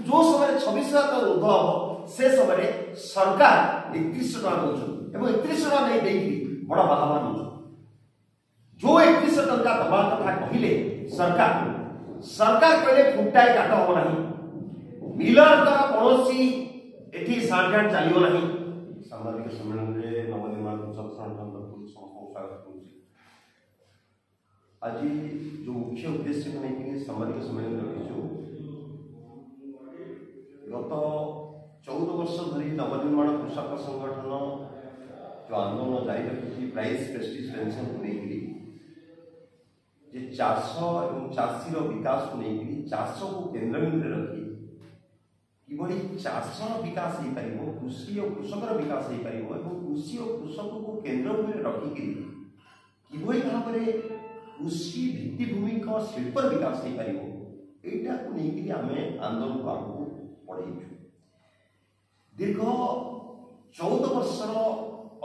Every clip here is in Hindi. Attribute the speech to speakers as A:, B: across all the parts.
A: किंतु जो समय 26,000 ऊर्ध हम से समय सरकार 3100 टका दौरान और 3100 टका नहीं देकी बड़ बाहाबा नौ जो 3100 टका दबा कथा कहले सरकार कहले फुटाए काट हम ना मिलर द्वारा कौन एठी साठगांठ चलियो नहीं।
B: सामाजिक सम्मेलन रे नवनिर्माण कृषक संगठन स्वागत करूँ। आज जो मुख्य उद्देश्य को नहीं सामाजिक सम्मेलन रखीचु गत 14 वर्ष धरी नवनिर्माण कृषक संगठन जो आंदोलन जारी रखी प्राइस प्रेस्टिज पेंशन को लेकर जे चाष और चाषी विकास को लेकर चाष को केन्द्रबिंदु रखी किभଳି चाषर विकास हो पार कृषि और कृषकर विकास हो पार कृषि और कृषक को केन्द्रबिंदु रखिक किभଳି भाव में कृषि भित्तिभूमि शिल्पर विकास हो पार यहाँ को लेकिन आम आंदोलन को आगे बढ़ाई दीर्घ 14 वर्षर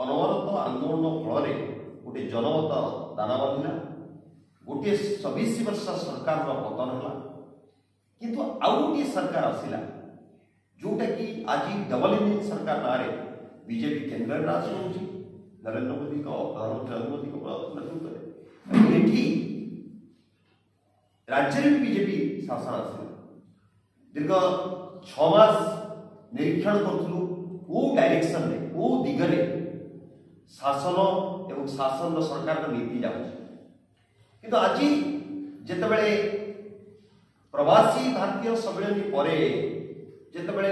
B: अनवरत आंदोलन फल गोटे जनमत दाना बांधिला गोटे 24 वर्ष सरकार पतन है किंतु आउ गोटे सरकार आसला जोटा कि आज डबल इंजिन सरकार ना बीजेपी केन्द्र राज कर नरेंद्र मोदी प्रधानमंत्री नरेंद्र मोदी नेतृत्व में राज्य में बीजेपी शासन आसला दीर्घ 6 मास निरीक्षण करूँ को डायरेक्शन में को दिगरे शासन एवं शासन सरकार नीति जाऊँ किंतु आज जितेबले प्रवासी भारतीय सम्मेलन पर जितेबले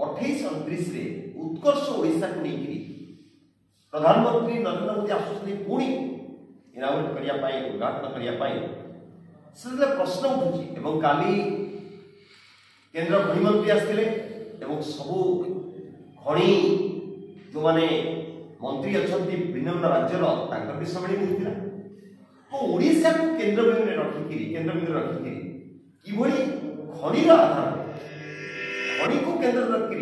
B: 28-29 रे उत्कर्ष ओडिशा को लेकर प्रधानमंत्री नरेंद्र मोदी आसुच्च पुणी इनागुरेट करने उद्घाटन करने से प्रश्न उठुची एवं काली केंद्र खनि मंत्री आसते सबू खनि जो माने मंत्री अच्छा भिन्न राज्यर भी सम्मेलन होता तो ओडिशा को केन्द्रबिंदु रखिक किभଳି खनिर आधार खनि को केन्द्र रखिक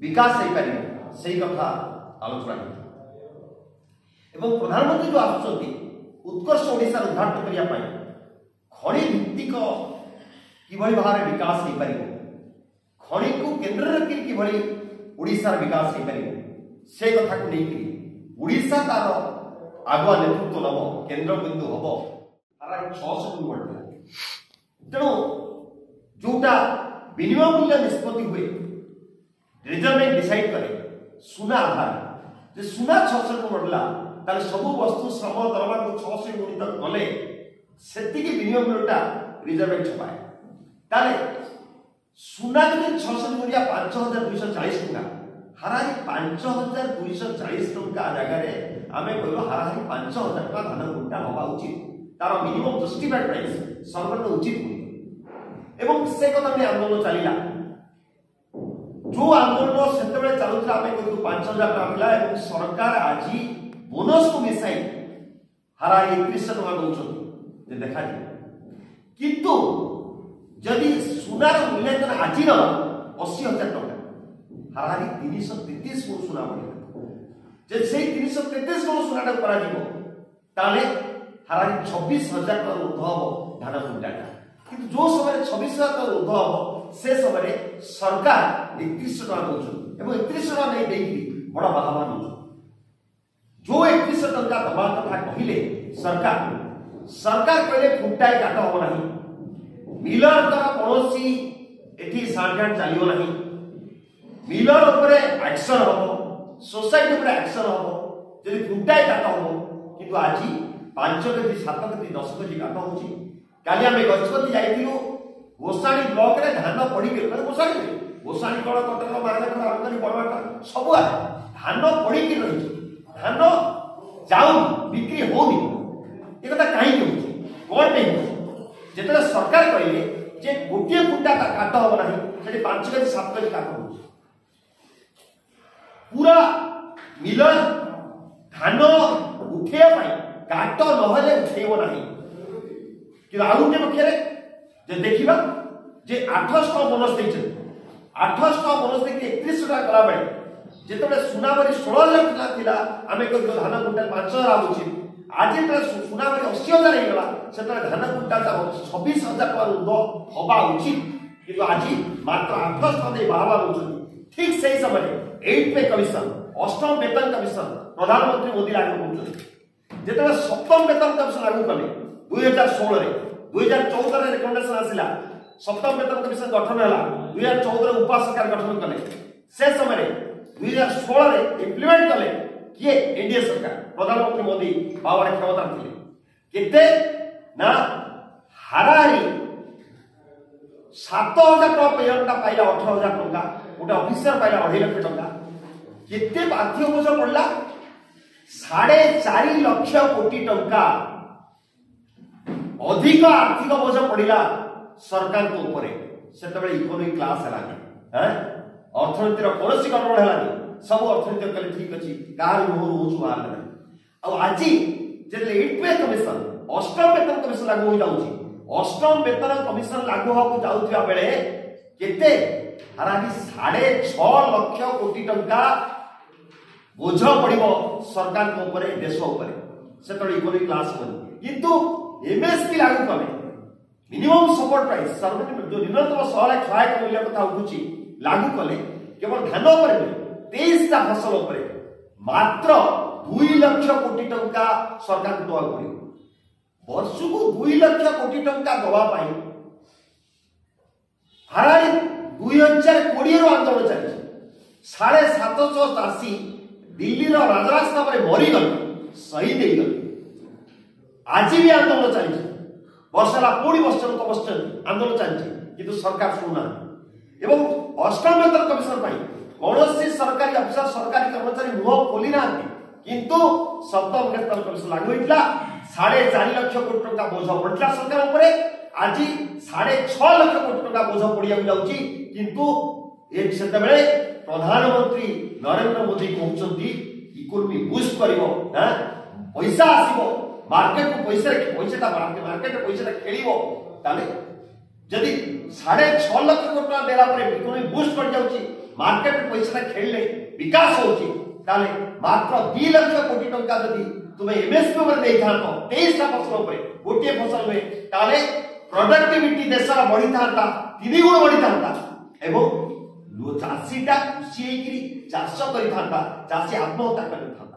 B: विकास हो पार से कथा आलोचना एवं प्रधानमंत्री जो आसुच्च उत्कर्ष ओडिशा उद्घाटन करने खनि भित्तिक किभଳି भाव में विकास हो पार खनि को केन्द्र रखिक किभଳି ओडिशार विकास हो पार से कथा को लेकर ओडिशा तार आगुआ नेतृत्व नब केन्द्र बिंदु हम हारा 600 कोटी बढ़ता तेणु जोटा विनिमय मूल्य निष्पत्ति हुए रिजर्व बैंक डिसाइड करे सुना आधार जे सुना 600 को बढ़ला ताले सब वस्तु श्रम दरमा को 600 कोटी तक गले सेतिकी विनिमय मूल्यटा रिजर्व बैंक छपाए ताले सुना जो 600 कोटी 5240 टका हाराही 5240 टका जगह आमे कहलो हाराही 5000 टका धान कुंटा हवा उचित तार मिनिमम जस्टिफाइड प्राइस सर्वोच्च उचित मूल्य एवं से कथा में आंदोलन चलिला जो आंदोलन सेतेबेले चलुतला आमे कहलो 5000 टका मिला एवं सरकार आज बोनस को मिसाई हाराही 3100 टका दउछन जे देखा किंतु जदि सुनार मूल्यांकन आज न 80000 टका हाराही 333 को सुना पड़े जे से 333 को सुनाटा करा जीवो ताले हाराही 26000 टका ऊर्ध्व हम धान कुंटाटा किंतु जो समय 26000 टका ऊर्ध्व हम से समय सरकार 3100 टका दउछन और 3100 टका नहीं देकी बड़ बाहाबा नौ जो 3100 टका दबा कथा कहले सरकार कहले फुटाए काट हम ना मिलर द्वारा कौन एठी साठगांठ चलियो नहीं मिलर उपरे एक्शन हम सोसाइटी उपरे एक्शन हम जदि फुटाए काट हम किंतु आज 5 केजी 7 केजी 10 केजी काट होची काली आमे गजपति जाइथिलु गोसाणी ब्लॉक रे धान पड़ी के गोसाणी कळ कटक मार्केट आरंभरी बड़वाटा सब आ धान पड़ी के रही धान जाऊ बिक्री होनी ए कथा काई होची कोन नहीं जेतले सरकार कहले जे गोटे फुटा काट हो नाही सेठी 5 केजी 7 केजी काट हो पूरा मिलर धान उठे काट नहले उठेब ना कि आउ गोटे पक्षे जे देखा जे 800 टका बोनस देते 800 टका बोनस देके 3100 टका कला बेले जेतबे सुनावरी 16000 टका थिला आमे कहलो धान कुंटल 5000 आउची आज सुनावरी 80000 हे गला सेतबे धान कुंटल 26000 टका ऊर्ध्व हवा उचित
A: किंतु आज मात्र 8 स्थान बाहर होउछन। ठीक सही समय 8 पे कमिशन, 8म वेतन कमिशन प्रधानमंत्री मोदी लागू करछन। जेतबे 7म वेतन कमिशन लागू कले 2016 रे, 2014 रे रिकमेंडेशन आसिला 7म वेतन कमिशन गठन होला, 2014 रे उपा सरकार गठन कले। से समय रे 2016 रे इंप्लीमेंट कले किए एनडीए सरकार, प्रधानमंत्री मोदी बाबा क्षमता थे केते ना हाराहारी 7,000 टका पेयरटा पाइला 18,000 टका, गोटे ऑफिसर पाइला 2.5 लाख टका। केते बाध्य बोझ पड़ला 4.5 लाख कोटी टका अधिक आर्थिक बोझ पड़ा सरकार को ऊपर। से इकोनॉमिक क्लास है अर्थनीतिर कौन गड़बड़ है सब अर्थनीति कले ठीक अच्छी कहार मुहर मुझ बाहर ना। आज जो 8 पे कमिशन 8म वेतन कमिशन लागू हो जाउची, 8म वेतन कमिशन लागू हो जाउथिया बेले केते हारानी 6.5 लाख कोटी टंका बोझ पड़िबो सरकार को ऊपर, देश ऊपर। से इकोनॉमिक क्लास बनी किंतु एमएसपी लागू कले मिनिमम सपोर्ट प्राइस सर्वनिम्न जो न्यूनतम सहायक मूल्य कथा उठुची लागू कले केवल धान पर 23टा फसल पर मात्र 2 लाख कोटी टंका सरकार को दवा पड़े। वर्ष को 2 लाख कोटी टंका दवा पाई हारानी 2020 रो आंदोलन चली 750 चाषी दिल्ली रो राजरास्ता पर मरीगल, शहीद हो गए। आज भी आंदोलन चली वर्षा पुणी वर्ष आंदोलन चलती किंतु सरकार शुणुना। एवं 8म वेतन कमिशन कौन सरकारी अफिसर सरकारी कर्मचारी मुह खोली ना किंतु 7म वेतन कमिशन लागू होता 4.5 लाख कोटी टका बोझ पड़ा सरकार उपरे। आज 6.5 लाख कोटी टका बोझ पड़ा जाऊँगी किंतु से प्रधानमंत्री नरेंद्र मोदी कहते इकोनॉमी बूस्ट कर पैसा आसो मार्केट को पैसा मार्केट पैसा खेल जदि 6.5 लाख कोटी टका देला इकोनॉमी बूस्ट कर जाउची मार्केट में पैसा खेलले विकास होची ताले मात्र 2 लाख कोटी टका जदि तुम्हें एमएसपी पर देई थातो 23टा फसल ऊपर गोटे फसल में ताले प्रोडक्टिविटी देशर बढ़ी थाता 3 गुण बढ़ी थाता एवं चाषीटा खुशी होकरी चाष करि थाता चाषी आत्महत्या करि थाता।